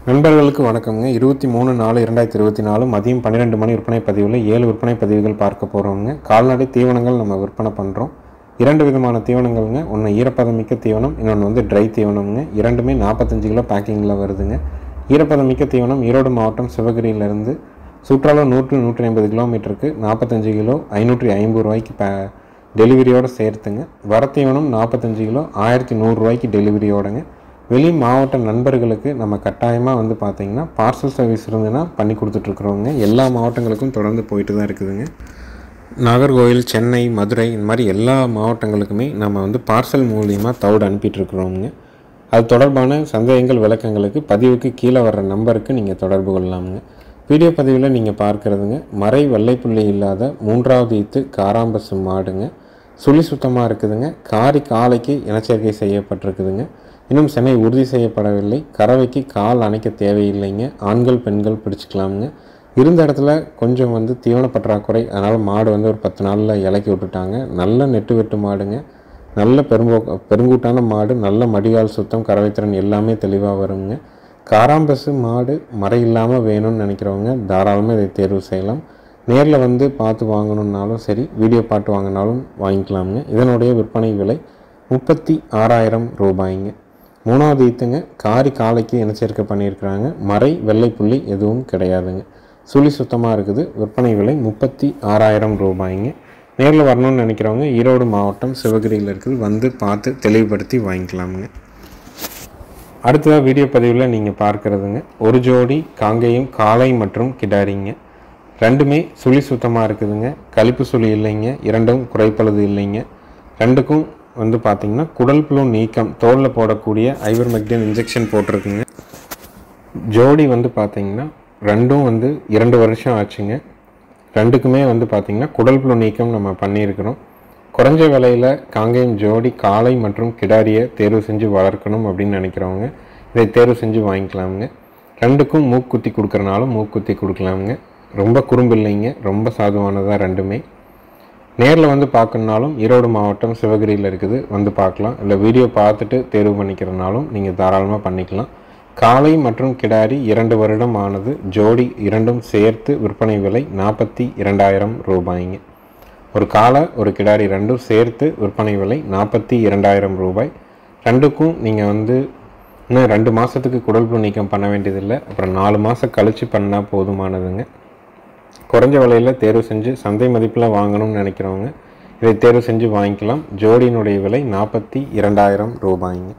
நண்பர்களுக்கு வணக்கம்ங்க. 23/4/2024 மதியம் 12 மணி விற்பனை பதிவில் 7 விற்பனை பதிவுகள் பார்க்க போகிறோங்க. கால்நடை தீவனங்கள் நம்ம விற்பனை பண்ணுறோம். 2 விதமான தீவனங்கள்ங்க. ஒன்று ஈரப்பதமிக்க தீவனம், இன்னொன்று வந்து ட்ரை தீவனம்ங்க. இரண்டுமே 45 கிலோ பேக்கிங்கில் வருதுங்க. ஈரப்பதமிக்க தீவனம் ஈரோடு மாவட்டம் சிவகிரியிலேருந்து சுற்றளவு 100-150 கிலோமீட்டருக்கு 45 கிலோ 550 ரூபாய்க்கு டெலிவரியோடு சேர்த்துங்க. வர தீவனம் 45 கிலோ 1100 ரூபாய்க்கு டெலிவரியோடுங்க. வெளி மாவட்ட நண்பர்களுக்கு நம்ம கட்டாயமாக வந்து பார்த்திங்கன்னா பார்சல் சர்வீஸ் இருந்துன்னா பண்ணி கொடுத்துட்ருக்குறோங்க. எல்லா மாவட்டங்களுக்கும் தொடர்ந்து போயிட்டு தான் இருக்குதுங்க. நாகர்கோவில், சென்னை, மதுரை இந்த மாதிரி எல்லா மாவட்டங்களுக்குமே நம்ம வந்து பார்சல் மூலியமாக தவிடு அனுப்பிட்டுருக்குறோங்க. அது தொடர்பான சந்தேகங்கள் விளக்கங்களுக்கு பதிவுக்கு கீழே வர்ற நம்பருக்கு நீங்கள் தொடர்பு கொள்ளலாமுங்க. வீடியோ பதிவில் நீங்கள் பார்க்குறதுங்க மறை வெள்ளைப்புள்ளி இல்லாத 3வது ஈத்து காராம்பசு மாடுங்க. சுழி சுத்தமாக இருக்குதுங்க. காலைக்கு இனச்சேர்க்கை செய்யப்பட்டிருக்குதுங்க. இன்னும் சென்னை உறுதி செய்யப்படவில்லை. கறவைக்கு கால் அணைக்க தேவையில்லைங்க. ஆண்கள் பெண்கள் பிடிச்சிக்கலாமுங்க. இருந்த இடத்துல கொஞ்சம் வந்து தீவன பற்றாக்குறை, அதனால் மாடு வந்து ஒரு 10 நாளில் இலக்கி விட்டுட்டாங்க. நல்ல நெட்டு வெட்டு மாடுங்க. நல்ல பெருங்கூட்டான மாடு, நல்ல மடிகால் சுத்தம், கறவைத்திறன் எல்லாமே தெளிவாக வருங்க. காராம்பசு மாடு மறை இல்லாமல் வேணும்னு நினைக்கிறவங்க தாராளமாக இதை தேர்வு செய்யலாம். நேரில் வந்து பார்த்து வாங்கணுன்னாலும் சரி, வீடியோ பார்த்து வாங்கினாலும் வாங்கிக்கலாமுங்க. இதனுடைய விற்பனை விலை 36,000 ரூபாய்ங்க. 3வது ஈத்துங்க. காலைக்கு இனச்சேர்க்கை பண்ணியிருக்கிறாங்க. மறை வெள்ளைப்புள்ளி எதுவும் கிடையாதுங்க. சுழி சுத்தமாக இருக்குது. விற்பனை விலை 36,000 ரூபாய்ங்க. நேரில் வரணும்னு நினைக்கிறவங்க ஈரோடு மாவட்டம் சிவகிரியில் இருக்குது, வந்து பார்த்து தெளிவுபடுத்தி வாங்கிக்கலாமுங்க. அடுத்ததாக வீடியோ பதிவில் நீங்கள் பார்க்குறதுங்க ஒரு ஜோடி காங்கேயம் காளை மற்றும் கிடாரிங்க. ரெண்டுமே சுழி சுத்தமாக இருக்குதுங்க. கழிப்பு சுழி இல்லைங்க. இரண்டும் குறைப்பழுது இல்லைங்க. ரெண்டுக்கும் வந்து பார்த்திங்கன்னா குடல் புழு நீக்கம், தோலில் போடக்கூடிய ஐவர்மெக்டின் இன்ஜெக்ஷன் போட்டிருக்குங்க. ஜோடி வந்து பார்த்திங்கன்னா ரெண்டும் வந்து 2 வருஷம் ஆச்சுங்க. ரெண்டுக்குமே வந்து பார்த்திங்கன்னா குடல் புழு நீக்கம் நம்ம பண்ணியிருக்கிறோம். குறைஞ்ச விலையில் காங்கேயம் ஜோடி காளை மற்றும் கிடாரியை தேர்வு செஞ்சு வளர்க்கணும் அப்படின்னு நினைக்கிறவங்க இதை தேர்வு செஞ்சு வாங்கிக்கலாமுங்க. ரெண்டுக்கும் மூக்குத்தி கொடுக்குறனாலும் மூக்குத்தி கொடுக்கலாமுங்க. ரொம்ப குறும்பு இல்லைங்க. ரொம்ப சாதுவானதாக ரெண்டுமே. நேரில் வந்து பார்க்கணுனாலும் ஈரோடு மாவட்டம் சிவகிரியில் இருக்குது, வந்து பார்க்கலாம். இல்லை வீடியோ பார்த்துட்டு தேர்வு பண்ணிக்கிறனாலும் நீங்கள் தாராளமாக பண்ணிக்கலாம். காளை மற்றும் கிடாரி 2 வருடம் ஆனது. ஜோடி இரண்டும் சேர்த்து விற்பனை விலை 42,000 ரூபாய்ங்க. ஒரு காளை ஒரு கிடாரி ரெண்டும் சேர்த்து விற்பனை விலை 42,000 ரூபாய். ரெண்டுக்கும் நீங்கள் வந்து இன்னும் 2 மாதத்துக்கு குடல் புழு நீக்கம் பண்ண வேண்டியதில்லை. அப்புறம் 4 மாதம் கழித்து பண்ணால் போதுமானதுங்க. குறைஞ்ச விலையில் தேர்வு செஞ்சு சந்தை மதிப்பில் வாங்கணும்னு நினைக்கிறவங்க இதை தேர்வு செஞ்சு வாங்கிக்கலாம். ஜோடியினுடைய விலை 42,000 ரூபாய்ங்க.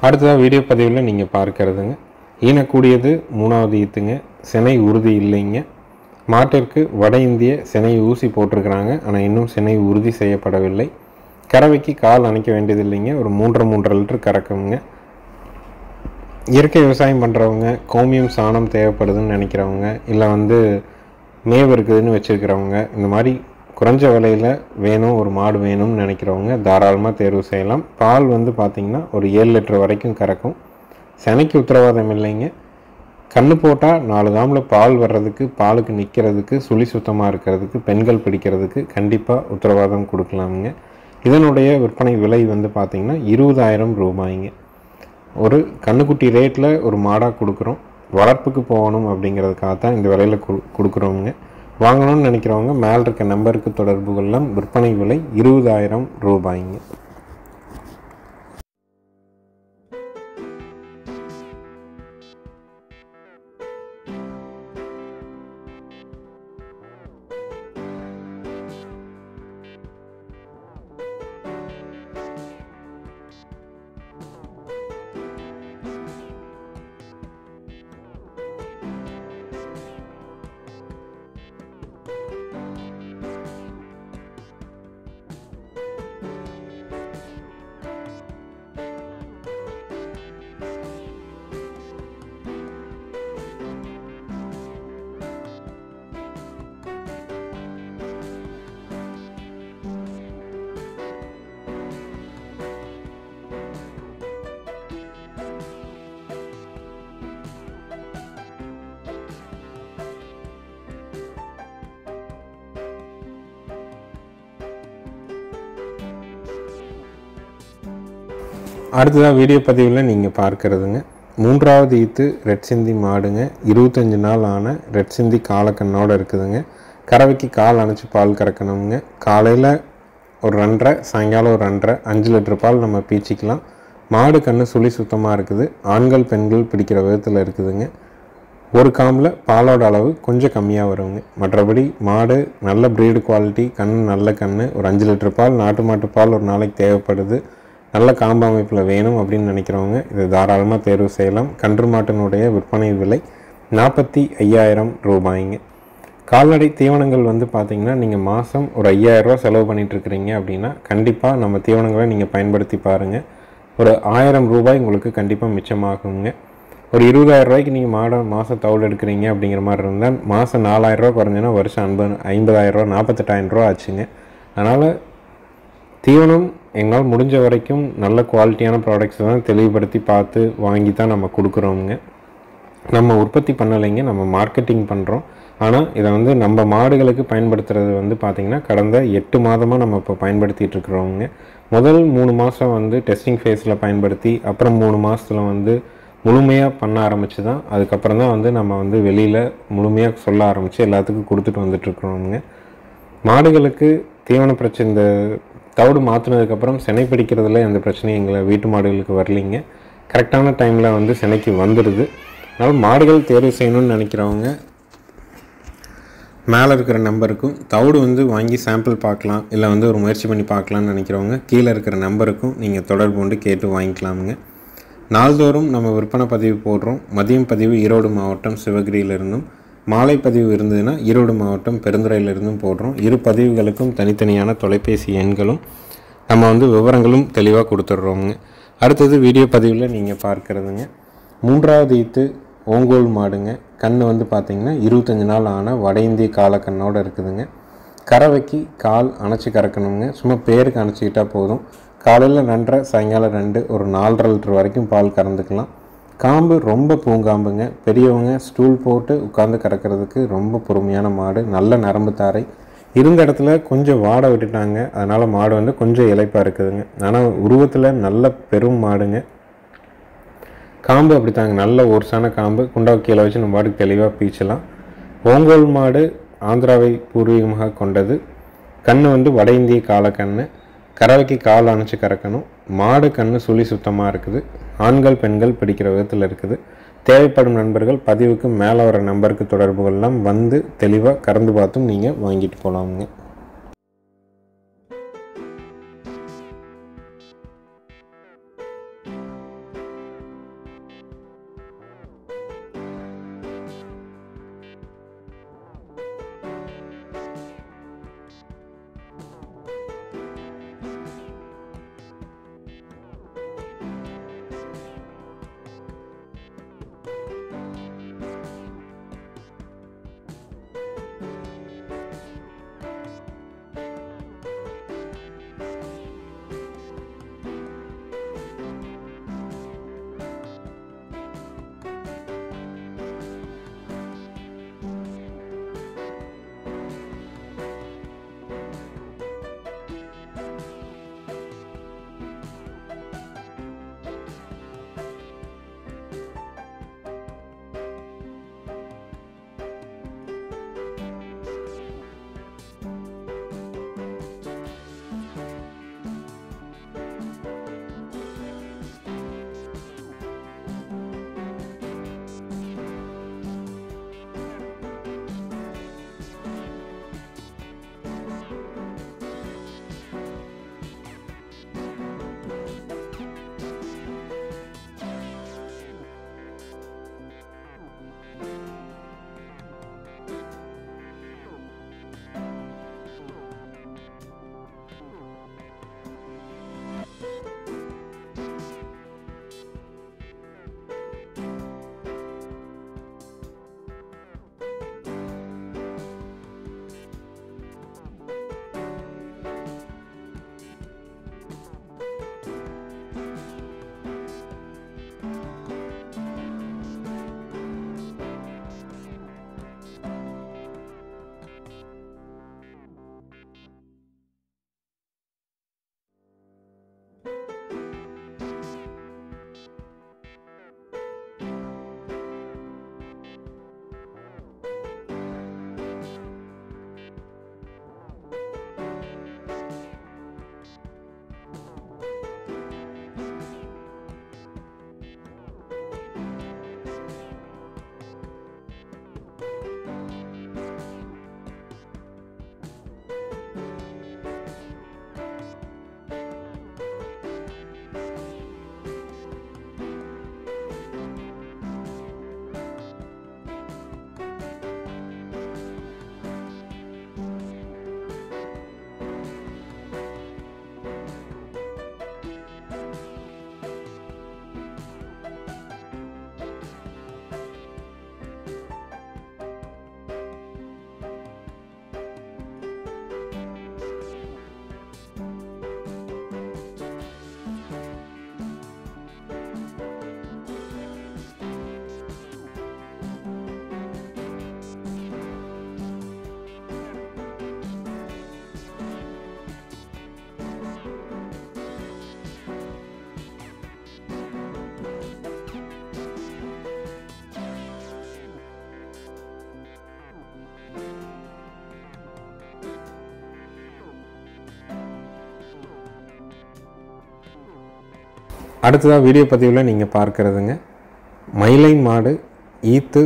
அடுத்ததாக வீடியோ பதிவில் நீங்கள் பார்க்கறதுங்க ஈனக்கூடியது 3வது ஈத்துங்க. சினை உறுதி இல்லைங்க. மாட்டிற்கு வட இந்திய சினை ஊசி போட்டிருக்கிறாங்க. ஆனால் இன்னும் சினை உறுதி செய்யப்படவில்லை. கறவைக்கு கால் அணைக்க வேண்டியது இல்லைங்க. ஒரு 3.5 லிட்டர் கறக்குங்க. இயற்கை விவசாயம் பண்ணுறவங்க, கோமியம் சாணம் தேவைப்படுதுன்னு நினைக்கிறவங்க, இல்லை வந்து மேவு இருக்குதுன்னு வச்சுருக்கிறவங்க, இந்த மாதிரி குறைஞ்ச விலையில் வேணும் ஒரு மாடு வேணும்னு நினைக்கிறவங்க தாராளமாக தேர்வு செய்யலாம். பால் வந்து பார்த்திங்கன்னா ஒரு 7 லிட்டர் வரைக்கும் கறக்கும். செனைக்கு உத்தரவாதம் இல்லைங்க. கன்று போட்டால் 4 தாமில் பால் வர்றதுக்கு, பாலுக்கு நிற்கிறதுக்கு, சுழி சுத்தமாக இருக்கிறதுக்கு, பெண்கள் பிடிக்கிறதுக்கு கண்டிப்பாக உத்தரவாதம் கொடுக்கலாமுங்க. இதனுடைய விற்பனை விலை வந்து பார்த்திங்கன்னா 20,000 ரூபாய்ங்க. ஒரு கண்ணுக்குட்டி ரேட்டில் ஒரு மாடாக கொடுக்குறோம். வளர்ப்புக்கு போகணும் அப்படிங்கிறதுக்காக தான் இந்த விலையில் கொடுக்குறோங்க. வாங்கணும்னு நினைக்கிறவங்க மேலே இருக்க நம்பருக்கு தொடர்பு கொள்ளலாம். விற்பனை விலை 20,000 ரூபாய்ங்க. அடுத்ததாக வீடியோ பதிவில் நீங்கள் பார்க்குறதுங்க, 3வது ஈத்து ரெட் சிந்தி மாடுங்க. 25 நாள் ஆன ரெட் சிந்தி காலக்கண்ணோடு இருக்குதுங்க. கறவைக்கு கால் அணைச்சி பால் கறக்கணுங்க. காலையில் ஒரு 2.5, சாயங்காலம் ஒரு 2.5, 5 லிட்டர் பால் நம்ம பீச்சிக்கலாம். மாடு கண்ணு சுழி சுத்தமாக இருக்குது. ஆண்கள் பெண்கள் பிடிக்கிற விதத்தில் இருக்குதுங்க. ஒரு காம்பில் பாலோட அளவு கொஞ்சம் கம்மியாக வருங்க. மற்றபடி மாடு நல்ல ப்ரீடு குவாலிட்டி, கண் நல்ல கண். ஒரு 5 லிட்டர் பால், நாட்டு மாட்டு பால் ஒரு நாளைக்கு தேவைப்படுது. நல்ல காம்பு அமைப்பில் வேணும் அப்படின்னு நினைக்கிறவங்க இது தாராளமாக தேர்வு செய்யலாம். கன்று மாட்டினுடைய விற்பனை விலை 45,000 ரூபாய்ங்க. கால்நடை தீவனங்கள் வந்து பார்த்திங்கன்னா, நீங்கள் மாதம் ஒரு 5,000 ரூபா செலவு பண்ணிகிட்ருக்கிறீங்க அப்படின்னா கண்டிப்பாக நம்ம தீவனங்களை நீங்கள் பயன்படுத்தி பாருங்கள். ஒரு 1000 ரூபாய் உங்களுக்கு கண்டிப்பாக மிச்சமாகுங்க. ஒரு 20,000 ரூபாய்க்கு நீங்கள் மாதம் தவிடு எடுக்கிறீங்க அப்படிங்கிற மாதிரி இருந்தால் மாதம் 4,000 ரூபா குறைஞ்சினா வருஷம் 50,000 ரூபா, 48,000 ரூபா ஆச்சுங்க. அதனால் தீவனம் எங்களால் முடிஞ்ச வரைக்கும் நல்ல குவாலிட்டியான ப்ராடக்ட்ஸ் தான் தெளிவுபடுத்தி பார்த்து வாங்கி தான் நம்ம கொடுக்குறோங்க. நம்ம உற்பத்தி பண்ணலைங்க, நம்ம மார்க்கெட்டிங் பண்ணுறோம். ஆனால் இதை வந்து நம்ம மாடுகளுக்கு பயன்படுத்துறது வந்து பார்த்திங்கன்னா கடந்த 8 மாதமாக நம்ம இப்போ பயன்படுத்திகிட்டு இருக்கிறோங்க. முதல் 3 மாதம் வந்து டெஸ்டிங் ஃபேஸில் பயன்படுத்தி, அப்புறம் 3 மாதத்தில் வந்து முழுமையாக பண்ண ஆரம்பித்து தான் அதுக்கப்புறம் தான் வந்து நம்ம வந்து வெளியில் முழுமையாக சொல்ல ஆரம்பித்து எல்லாத்துக்கும் கொடுத்துட்டு வந்துட்டுருக்குறோங்க. மாடுகளுக்கு தீவன பிரச்சனை, இந்த தவிடு மாற்றினதுக்கப்புறம் சினை பிடிக்கிறதுல எந்த பிரச்சனையும் எங்களை வீட்டு மாடுகளுக்கு வரலிங்க. கரெக்டான டைமில் வந்து சினைக்கு வந்துடுது. அதனால் மாடுகள் தேர்வு செய்யணும்னு நினைக்கிறவங்க மேலே இருக்கிற நம்பருக்கும், தவிடு வந்து வாங்கி சாம்பிள் பார்க்கலாம், இல்லை வந்து ஒரு முயற்சி பண்ணி பார்க்கலான்னு நினைக்கிறவங்க கீழே இருக்கிற நம்பருக்கும் நீங்கள் தொடர்பு கொண்டு கேட்டு வாங்கிக்கலாமுங்க. நாள்தோறும் நம்ம விற்பனை பதிவு போடுறோம். மதியம் பதிவு ஈரோடு மாவட்டம் சிவகிரியிலிருந்தும், மாலை பதிவு இருந்ததுன்னா ஈரோடு மாவட்டம் பெருந்துறையிலிருந்தும் போடுறோம். இரு பதிவுகளுக்கும் தனித்தனியான தொலைபேசி எண்களும் நம்ம வந்து விவரங்களும் தெளிவாக கொடுத்துட்றோங்க. அடுத்தது வீடியோ பதிவில் நீங்கள் பார்க்குறதுங்க, 3வது ஈத்து ஓங்கோல் மாடுங்க. கண் வந்து பார்த்திங்கன்னா 25 நாள் ஆன வட இந்திய காலக்கண்ணோடு இருக்குதுங்க. கறவைக்கு கால் அணைச்சி கறக்கணுங்க. சும்மா பேருக்கு அணைச்சிக்கிட்டால் போதும். காலையில் 2.5, சாயங்காலம் 2, ஒரு 4.5 லிட்டர் வரைக்கும் பால் கறந்துக்கலாம். காம்பு ரொம்ப பூங்காம்புங்க. பெரியவங்க ஸ்டூல் போட்டு உட்காந்து கறக்கிறதுக்கு ரொம்ப பொறுமையான மாடு. நல்ல நரம்பு தாரை. இருந்த இடத்துல கொஞ்சம் வாடை விட்டுட்டாங்க, அதனால் மாடு வந்து கொஞ்சம் இளைப்பாக இருக்குதுங்க. ஆனால் உருவத்தில் நல்ல பெரும் மாடுங்க. காம்பு அப்படித்தாங்க, நல்ல ஒர்ஸான காம்பு. குண்டாவை கீழே வச்சு நம்ம மாடுக்கு தெளிவாக பீச்சலாம். ஓங்கோல் மாடு ஆந்திராவை பூர்வீகமாக கொண்டது. கண் வந்து வட இந்திய காலக்கண். கறவைக்கு கால் அணைச்சி கறக்கணும். மாடு கண்ணு சுழி சுத்தமாக இருக்குது. ஆண்கள் பெண்கள் பிடிக்கிற விதத்தில் இருக்குது. தேவைப்படும் நண்பர்கள் பதிவுக்கு மேலே வர நம்பருக்கு தொடர்பு கொள்ளலாம். வந்து தெளிவாக கறந்து பார்த்தும் நீங்கள் வாங்கிட்டு போகலாமுங்க. அடுத்ததாக வீடியோ பதிவில் நீங்கள் பார்க்குறதுங்க மயிலை மாடு ஈத்து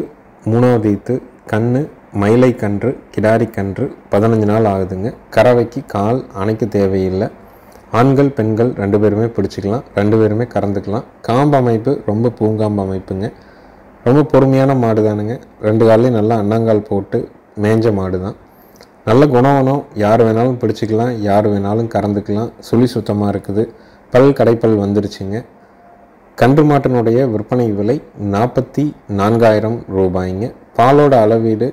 3வது ஈத்து கன்று மயிலை கன்று கிடாரி கன்று 15 நாள் ஆகுதுங்க. கறவைக்கு கால் அணைக்க தேவையில்லை. ஆண்கள் பெண்கள் 2 பேருமே பிடிச்சிக்கலாம், 2 பேருமே கறந்துக்கலாம். காம்பு அமைப்பு ரொம்ப பூங்காம்பு அமைப்புங்க. ரொம்ப பொறுமையான மாடு தானுங்க. 2 கால்லையும் நல்லா அண்ணாங்கால் போட்டு மேய்ஞ்ச மாடு தான். நல்ல குணவனம், யார் வேணாலும் பிடிச்சிக்கலாம், யார் வேணாலும் கறந்துக்கலாம். சுழி சுத்தமாக இருக்குது. பல் கடைப்பல் வந்துருச்சுங்க. கன்று மாட்டினுடைய விற்பனை விலை 44,000 ரூபாய்ங்க. பாலோட அளவீடு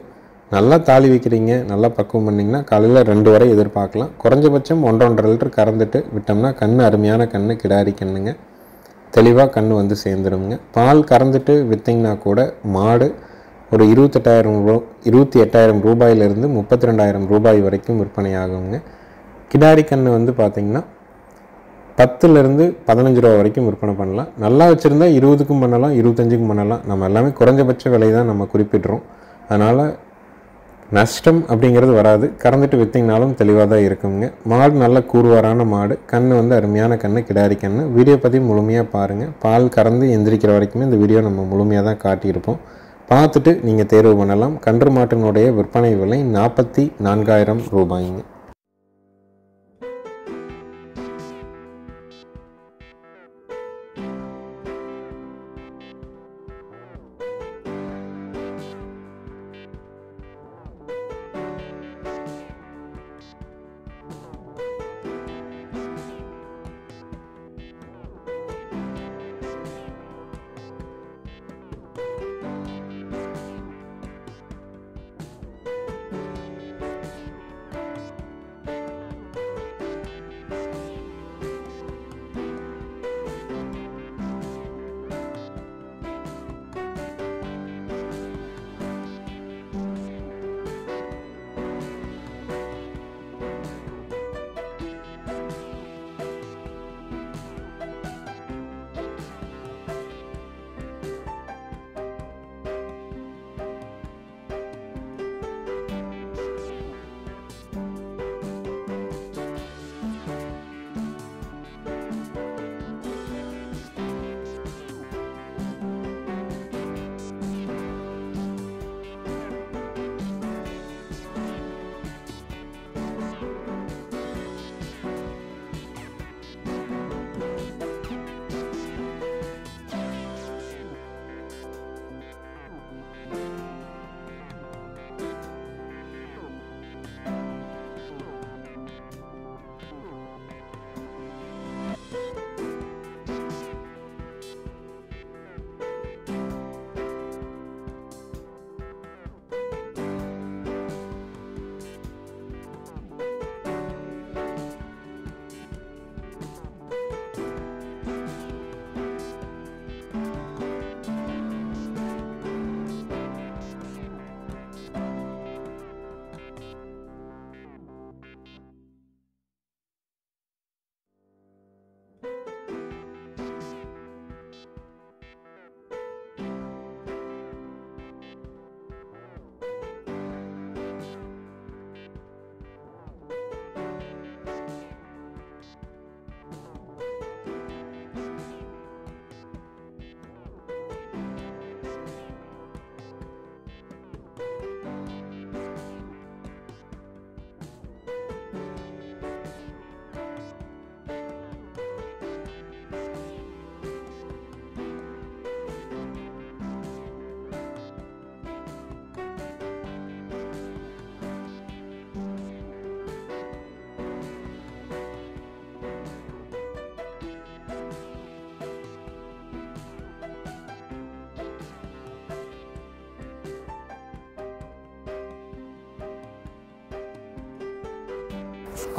நல்லா தாலி வைக்கிறீங்க, நல்லா பக்குவம் பண்ணிங்கன்னா காலையில் 2 வரை எதிர்பார்க்கலாம். குறைஞ்சபட்சம் 1.5 லிட்டர் கறந்துட்டு விட்டோம்னா கன்று அருமையான கன்று, கிடாரி கண்ணுங்க. தெளிவாக கன்று வந்து சேர்ந்துருங்க. பால் கறந்துட்டு விற்றிங்கன்னா கூட மாடு ஒரு 28,000 ரூபாயிலிருந்து 32,000 ரூபாய் வரைக்கும் விற்பனை ஆகுங்க. கிடாரி கன்று வந்து பார்த்திங்கன்னா 10லேருந்து 15 ரூபா வரைக்கும் விற்பனை பண்ணலாம். நல்லா வச்சுருந்தா 20க்கும் பண்ணலாம், 25க்கும் பண்ணலாம். நம்ம எல்லாமே குறைஞ்சபட்ச விலை தான் நம்ம குறிப்பிட்றோம். அதனால் நஷ்டம் அப்படிங்கிறது வராது. கறந்துட்டு விற்றிங்கனாலும் தெளிவாக தான் இருக்குங்க. மாடு நல்ல கூறுவாரான மாடு. கன்று வந்து அருமையான கன்று, கிடாரி கன்று. வீடியோ பற்றி முழுமையாக பாருங்கள். பால் கறந்து எந்திரிக்கிற வரைக்குமே இந்த வீடியோ நம்ம முழுமையாக தான் காட்டியிருப்போம். பார்த்துட்டு நீங்கள் தேர்வு பண்ணலாம். கன்று மாட்டினுடைய விற்பனை விலை 44,000 ரூபாய்ங்க.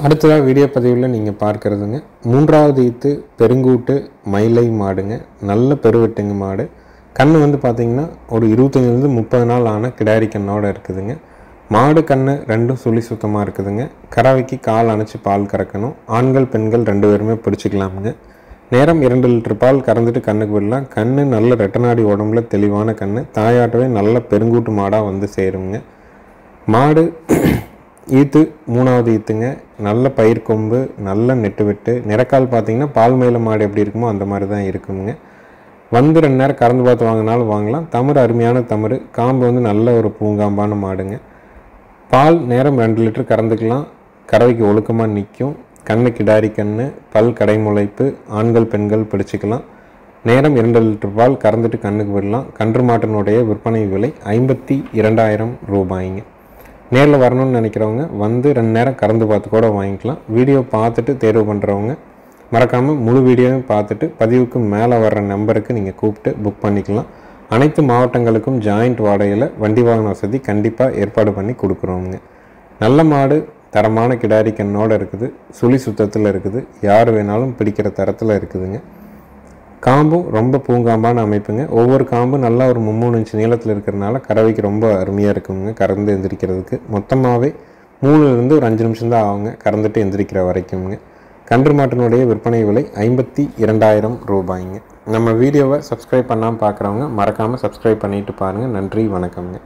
அடுத்ததாக வீடியோ பதிவில் நீங்கள் பார்க்குறதுங்க 3வது ஈத்து பெருங்கூட்டு மயிலை மாடுங்க. நல்ல பெருவெட்டுங்க மாடு. கன்று வந்து பார்த்திங்கன்னா ஒரு 25லேருந்து 30 நாள் ஆன கிடாரி கண்ணோடு இருக்குதுங்க. மாடு கன்று 2ம் சுழி சுத்தமாக இருக்குதுங்க. கறவைக்கு கால் அணைச்சி பால் கறக்கணும். ஆண்கள் பெண்கள் 2 பேருமே பிடிச்சிக்கலாமுங்க. நேரம் 2 லிட்டர் பால் கறந்துட்டு கண்ணுக்கு விடலாம். கன்று நல்ல ரெட்டநாடி உடம்புல தெளிவான கன்று. தாயாட்டவே நல்ல பெருங்கூட்டு மாடாக வந்து சேருங்க. மாடு ஈத்து 3வது ஈத்துங்க. நல்ல பயிர் கொம்பு, நல்ல நெட்டு வெட்டு. நிறக்கால் பார்த்தீங்கன்னா பால் மேல மாடு எப்படி இருக்குமோ அந்த மாதிரி தான் இருக்குங்க. வந்து 2 நேரம் கறந்து பார்த்து வாங்கினாலும் வாங்கலாம். தமறு அருமையான தமறு. காம்பு வந்து நல்ல ஒரு பூங்காம்பான மாடுங்க. பால் நேரம் 2 லிட்டர் கறந்துக்கலாம். கறவைக்கு ஒழுக்கமாக நிற்கும். கண்ணு கிடாரி கண்ணு, பல் கடைமுளைப்பு, ஆண்கள் பெண்கள் பிடிச்சிக்கலாம். நேரம் 2 லிட்டர் பால் கறந்துட்டு கண்ணுக்கு விடலாம். கன்று மாட்டினுடைய விற்பனை விலை 52,000 ரூபாய்ங்க. நேரில் வரணும்னு நினைக்கிறவங்க வந்து 2 நேரம் கறந்து பார்த்து கூட வாங்கிக்கலாம். வீடியோ பார்த்துட்டு தேர்வு பண்ணுறவங்க மறக்காமல் முழு வீடியோவும் பார்த்துட்டு பதிவுக்கு மேலே வர்ற நம்பருக்கு நீங்கள் கூப்பிட்டு புக் பண்ணிக்கலாம். அனைத்து மாவட்டங்களுக்கும் ஜாயிண்ட் வாடகையில் வண்டி வாகன வசதி கண்டிப்பாக ஏற்பாடு பண்ணி கொடுக்குறோங்க. நல்ல மாடு, தரமான கிடாரி கண்ணோடு இருக்குது. சுழி சுத்தத்தில் இருக்குது. யார் வேணாலும் பிடிக்கிற தரத்தில் இருக்குதுங்க. காம்பும் ரொம்ப பூங்காம்பான அமைப்புங்க. ஒவ்வொரு காம்பும் நல்லா ஒரு 3 இன்ச்சு நீளத்தில் இருக்கிறதுனால கறவைக்கு ரொம்ப அருமையாக இருக்குங்க. கறந்து எந்திரிக்கிறதுக்கு மொத்தமாகவே 3லேருந்து ஒரு 5 நிமிஷம் தான் ஆகுங்க கறந்துட்டு எந்திரிக்கிற வரைக்கும்ங்க. கன்று மாட்டினுடைய விற்பனை விலை 52,000 ரூபாய்ங்க. நம்ம வீடியோவை சப்ஸ்கிரைப் பண்ணாமல் பார்க்குறவங்க மறக்காமல் சப்ஸ்கிரைப் பண்ணிவிட்டு பாருங்கள். நன்றி, வணக்கம்ங்க.